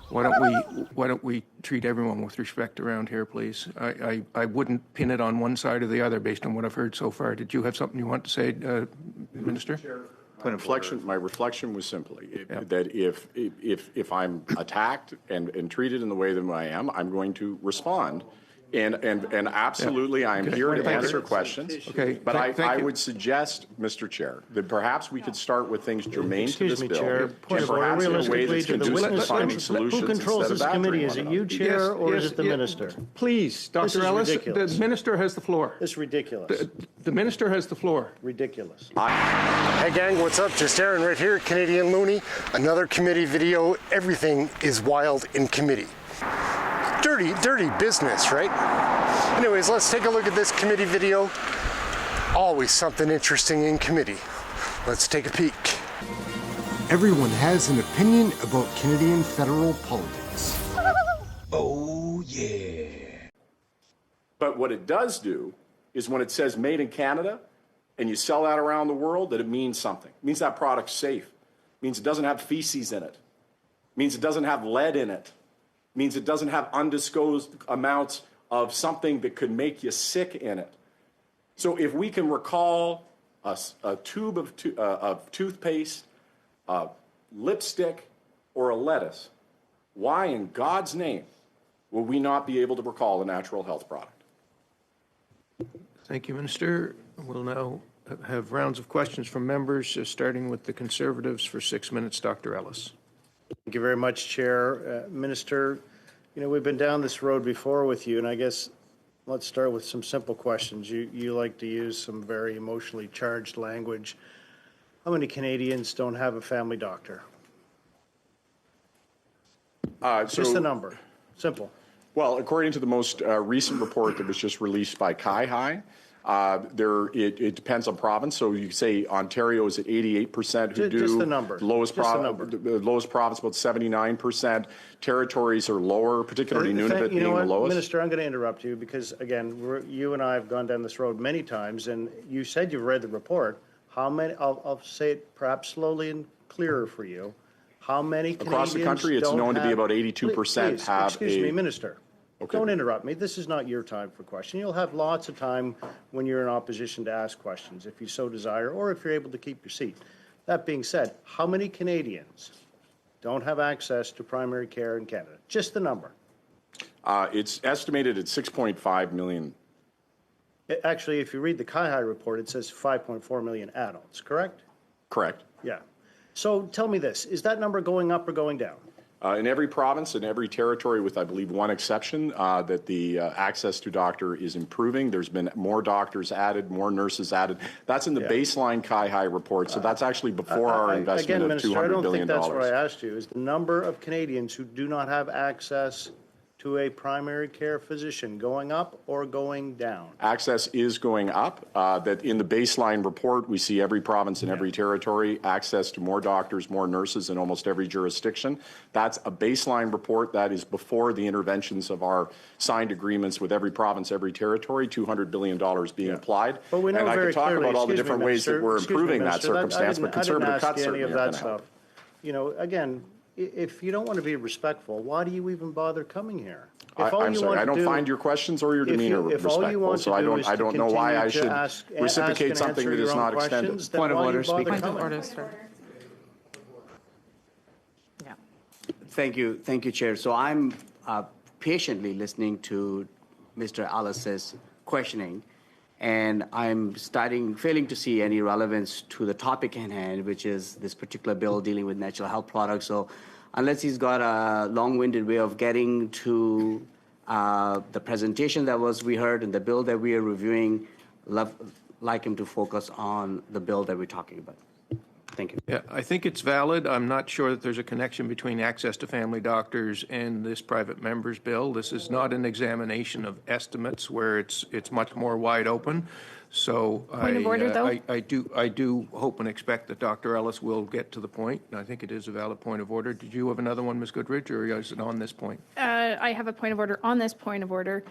Why don't we treat everyone with respect around here, please? I wouldn't pin it on one side or the other based on what I've heard so far. Did you have something you want to say, Minister? My reflection was simply that if I'm attacked and treated in the way that I am, I'm going to respond. And absolutely, I am here to answer questions. Okay. But I would suggest, Mr. Chair, that perhaps we could start with things germane to this bill. Chair. Point of order. Perhaps in a way that's Realistically, to the conducive to witness, finding solutions who controls instead this of committee? badgering Is it one you, another. Chair, or is it the Minister? Please, This Dr. is Ellis, ridiculous. the Minister has the floor. It's ridiculous. The Minister has the floor. Ridiculous. Hey gang, what's up? Just Aaron right here, Canadian Looney. Another committee video. Everything is wild in committee. Dirty, dirty business, right? Anyways, let's take a look at this committee video. Always something interesting in committee. Let's take a peek. Everyone has an opinion about Canadian federal politics. Oh, yeah. But what it does do is when it says made in Canada and you sell that around the world, that it means something. It means that product's safe. It means it doesn't have feces in it. It means it doesn't have lead in it. It means it doesn't have undisclosed amounts of something that could make you sick in it. So if we can recall a tube of toothpaste, a lipstick, or a lettuce, why in God's name will we not be able to recall a natural health product? Thank you, Minister. We'll now have rounds of questions from members, starting with the Conservatives for 6 minutes. Dr. Ellis. Thank you very much, Chair. Minister, you know, we've been down this road before with you, and I guess let's start with some simple questions. You like to use some very emotionally charged language. How many Canadians don't have a family doctor? Just the number. Simple. Well, according to the most recent report that was just released by CIHI, it depends on province. So you say Ontario is at 88% who do. Just the number. The lowest province about 79%. Territories are lower, particularly Nunavut being the lowest. Minister, I'm going to interrupt you because, again, you and I have gone down this road many times, and you said you've read the report. How many? I'll say it perhaps slowly and clearer for you. How many Canadians across the country? It's known to be about 82% have. Excuse me, Minister. Okay. Don't interrupt me. This is not your time for questions. You'll have lots of time when you're in opposition to ask questions, if you so desire, or if you're able to keep your seat. That being said, how many Canadians don't have access to primary care in Canada? Just the number. It's estimated at 6.5 million. Actually, if you read the CIHI report, it says 5.4 million adults, correct? Correct. Yeah. So tell me this, is that number going up or going down? In every province and every territory, with I believe one exception, that the access to doctor is improving. There's been more doctors added, more nurses added. That's in the baseline CIHI report, so that's actually before our investment again, of $200 billion. I don't think that's what I asked you, is the number of Canadians who do not have access to a primary care physician going up or going down? Access is going up. That in the baseline report, we see every province and every territory access to more doctors, more nurses in almost every jurisdiction. That's a baseline report. That is before the interventions of our signed agreements with every province, every territory, $200 billion being applied. But we know and I very could talk clearly, about all the different ways that we're improving that circumstance, but conservative cuts certainly aren't going to help. You know, again, if you don't want to be respectful, why do you even bother coming here? I'm sorry, I don't find your questions or your demeanor respectful, so I don't know why I should reciprocate something that is not extended. Point of order, Speaker. Point of order, sir. Yeah. Thank you, Chair. So I'm patiently listening to Mr. Ellis's questioning, and I'm failing to see any relevance to the topic in hand, which is this particular bill dealing with natural health products. So unless he's got a long-winded way of getting to the presentation that we heard and the bill that we are reviewing, like him to focus on the bill that we're talking about. Thank you. Yeah, I think it's valid. I'm not sure that there's a connection between access to family doctors and this private member's bill. This is not an examination of estimates where it's much more wide open. So Point of order, though? I do hope and expect that Dr. Ellis will get to the point. I think it is a valid point of order. Did you have another one, Ms. Goodridge, or is it on this point? I have a point of order on this point of order.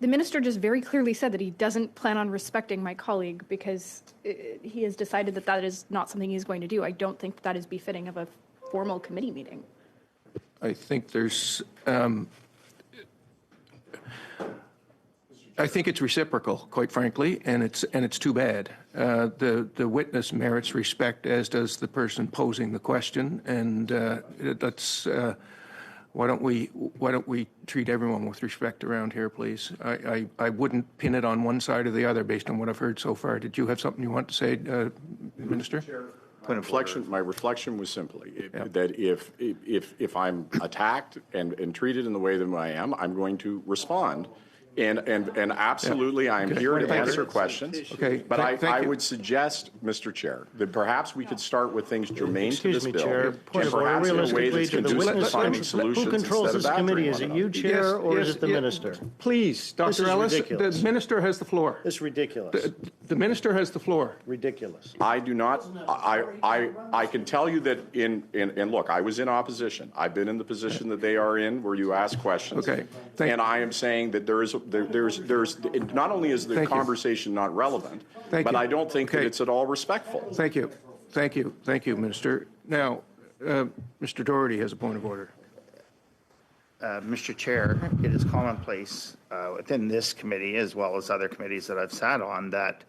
The minister just very clearly said that he doesn't plan on respecting my colleague because he has decided that that is not something he's going to do. I don't think that is befitting of a formal committee meeting. I think there's, I think it's reciprocal, quite frankly, and it's too bad. The witness merits respect, as does the person posing the question, and that's why don't we treat everyone with respect around here, please? I wouldn't pin it on one side or the other based on what I've heard so far. Did you have something you want to say, Minister? My reflection was simply that if I'm attacked and treated in the way that I am, I'm going to respond. And absolutely, I am here to answer questions. Okay. But Thank I you. would suggest, Mr. Chair, that perhaps we could start with things germane to this Excuse me, bill. Chair. Point of order. Perhaps in a way Realistically, that's to the conducive to witness, finding solutions who controls instead of this committee? badgering Is it one you, another. Chair, or is it the yeah. minister? Please, This Dr. is Ellis, ridiculous. the minister has the floor. It's ridiculous. The minister has the floor. Ridiculous. I do not, I can tell you that and look, I was in opposition. I've been in the position that they are in where you ask questions. Okay. And I am saying that there's not only is the Thank you. conversation not relevant, Thank but you. I don't think that Okay. it's at all respectful. Thank you. Thank you. Thank you, Minister. Now, Mr. Doherty has a point of order. Mr. Chair, it is commonplace within this committee, as well as other committees that I've sat on, that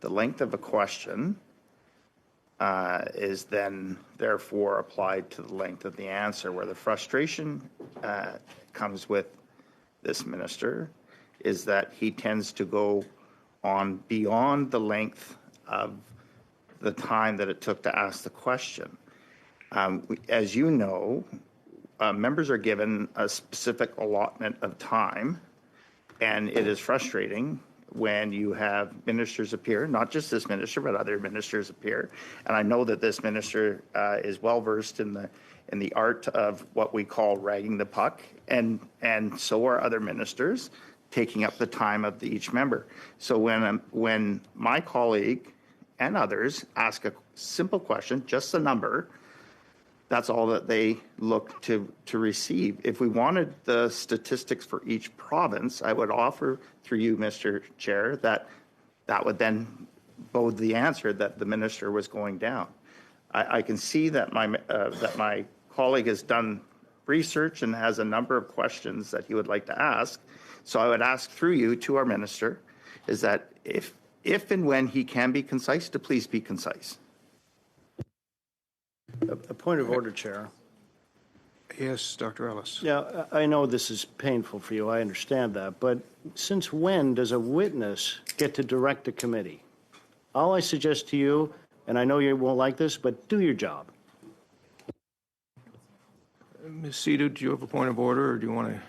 the length of a question is then therefore applied to the length of the answer. Where the frustration comes with this minister is that he tends to go on beyond the length of the time that it took to ask the question. As you know, members are given a specific allotment of time, and it is frustrating when you have ministers appear, not just this minister, but other ministers appear. And I know that this minister is well versed in the art of what we call ragging the puck, and so are other ministers, taking up the time of each member. So when my colleague and others ask a simple question, just a number, that's all that they look to receive. If we wanted the statistics for each province, I would offer through you, Mr. Chair, that would then bode the answer that the minister was going down. I can see that my colleague has done research and has a number of questions that he would like to ask. So I would ask through you to our minister is that if and when he can be concise, to please be concise. A point of order, Chair. Yes, Dr. Ellis. Now, I know this is painful for you. I understand that. But since when does a witness get to direct a committee? All I suggest to you, and I know you won't like this, but do your job. Ms. Sito, do you have a point of order, or do you want to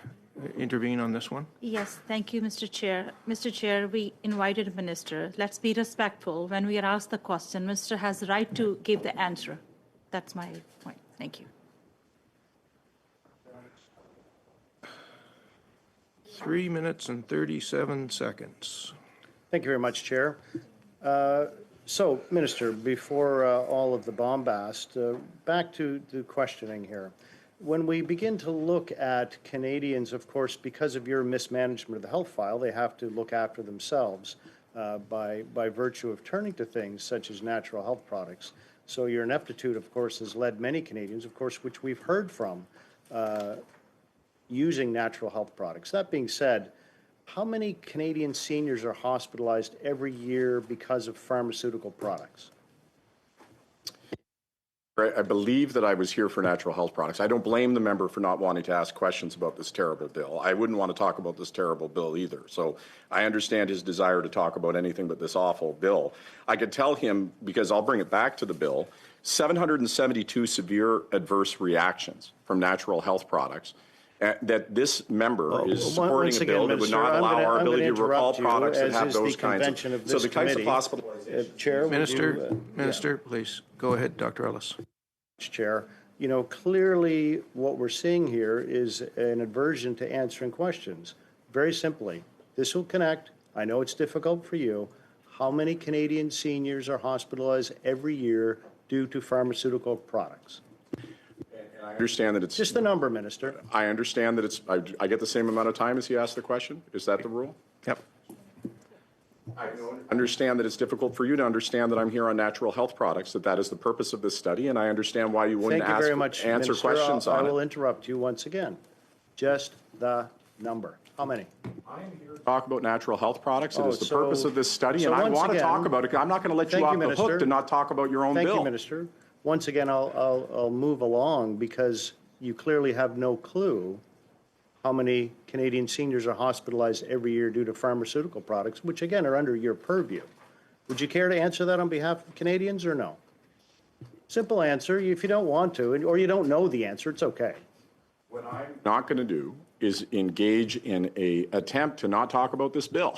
intervene on this one? Yes, thank you, Mr. Chair. Mr. Chair, we invited a minister. Let's be respectful. When we are asked the question, minister has the right to give the answer. That's my point. Thank you. 3 minutes and 37 seconds. Thank you very much, Chair. So, Minister, before all of the bombast, back to the questioning here. When we begin to look at Canadians, of course, because of your mismanagement of the health file, they have to look after themselves by virtue of turning to things such as natural health products. So your ineptitude, of course, has led many Canadians, of course, which we've heard from, using natural health products. That being said, how many Canadian seniors are hospitalized every year because of pharmaceutical products? I believe that I was here for natural health products. I don't blame the member for not wanting to ask questions about this terrible bill. I wouldn't want to talk about this terrible bill either. So I understand his desire to talk about anything but this awful bill. I could tell him, because I'll bring it back to the bill, 772 severe adverse reactions from natural health products. That this member is supporting a bill that would not allow our ability to recall products that have those kinds of. So the types of hospitalizations. Chair, Minister, please go ahead, Dr. Ellis. Chair, you know, clearly what we're seeing here is an aversion to answering questions. Very simply, this will connect. I know it's difficult for you. How many Canadian seniors are hospitalized every year due to pharmaceutical products? I understand that it's just the number, Minister. I understand that it's. I get the same amount of time as he asked the question. Is that the rule? Yep. Understand that it's difficult for you to understand that I'm here on natural health products, that is the purpose of this study, and I understand why you wouldn't Thank you very much, answer Minister. questions I on will it. interrupt you once again. Just the number. How many? Talk about natural health products. It Oh, is the so- purpose of this study, so and I once want to talk again- about it. I'm not going to let you Thank off you, the Minister. hook to not talk about your own Thank bill. you, Minister. Once again, I'll move along because you clearly have no clue how many Canadian seniors are hospitalized every year due to pharmaceutical products, which again are under your purview. Would you care to answer that on behalf of Canadians or no? Simple answer. If you don't want to, or you don't know the answer, it's okay. What I'm not going to do is engage in a attempt to not talk about this bill.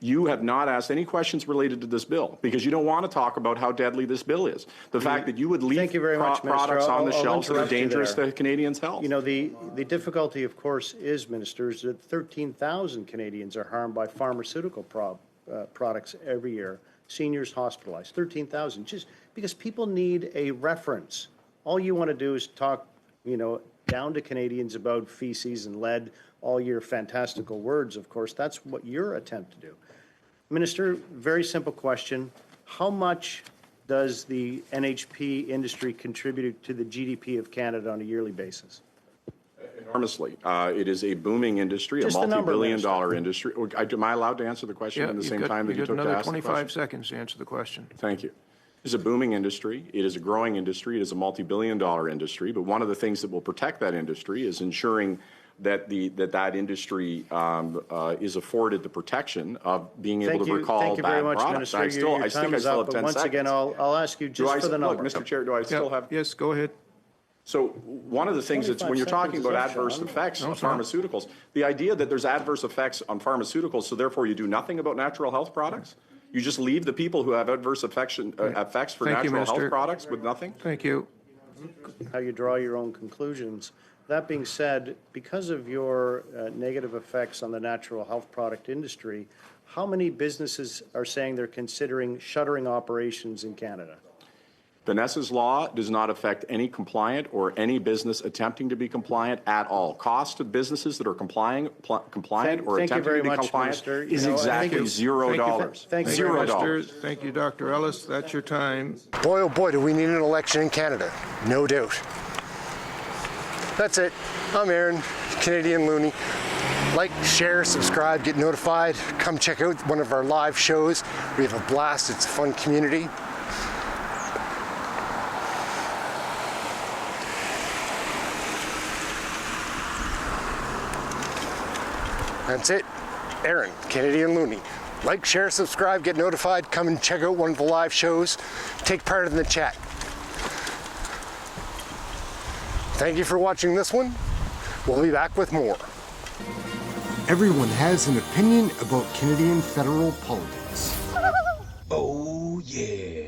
You have not asked any questions related to this bill because you don't want to talk about how deadly this bill is. The fact that you would leave Thank you very much, Minister. products on the I'll shelves that are interrupt you dangerous there. to Canadians' health. You know, the difficulty, of course, is, Minister, is that 13,000 Canadians are harmed by pharmaceutical products every year. Seniors hospitalized, 13,000, just because people need a reference. All you want to do is talk, you know, down to Canadians about feces and lead, all your fantastical words, of course. That's what your attempt to do. Minister, very simple question. How much does the NHP industry contribute to the GDP of Canada on a yearly basis? Enormously. It is a booming industry, Just a the number, multi-billion-dollar industry. Am I allowed to answer the question Yeah, in the you've same got- time that you you've got took to another ask the 25 question? seconds to answer the question. Thank you. It is a booming industry. It is a growing industry. It is a multi-billion-dollar industry. But one of the things that will protect that industry is ensuring that that industry is afforded the protection of being able to recall Thank you very bad much, products. Minister. Your I time think I is still up, have but 10 once seconds. again, I'll ask you just for the Look, number. Mr. Chair, do I still have? Yes, go ahead. So one of the things that's when you're 25 talking about seconds is up, adverse Sean. effects No, of it's not. pharmaceuticals, the idea that there's adverse effects on pharmaceuticals, so therefore you do nothing about natural health products? You just leave the people who have adverse effects for Thank you, natural Minister. health products with nothing? Thank you. How you draw your own conclusions. That being said, because of your negative effects on the natural health product industry, how many businesses are saying they're considering shuttering operations in Canada? Vanessa's law does not affect any compliant or any business attempting to be compliant at all. Cost to businesses that are compliant or Thank you attempting very to be much, compliant Minister. You is know, I exactly think- $0. Thank you very Zero much, dollars. Minister, thank you, Dr. Ellis. That's your time. Boy, oh boy, do we need an election in Canada. No doubt. That's it. I'm Aaron, Canadian Looney. Like, share, subscribe, get notified. Come check out one of our live shows. We have a blast. It's a fun community. That's it. Aaron, Canadian Looney. Like, share, subscribe, get notified. Come and check out one of the live shows. Take part in the chat. Thank you for watching this one. We'll be back with more. Everyone has an opinion about Canadian federal politics. Oh yeah.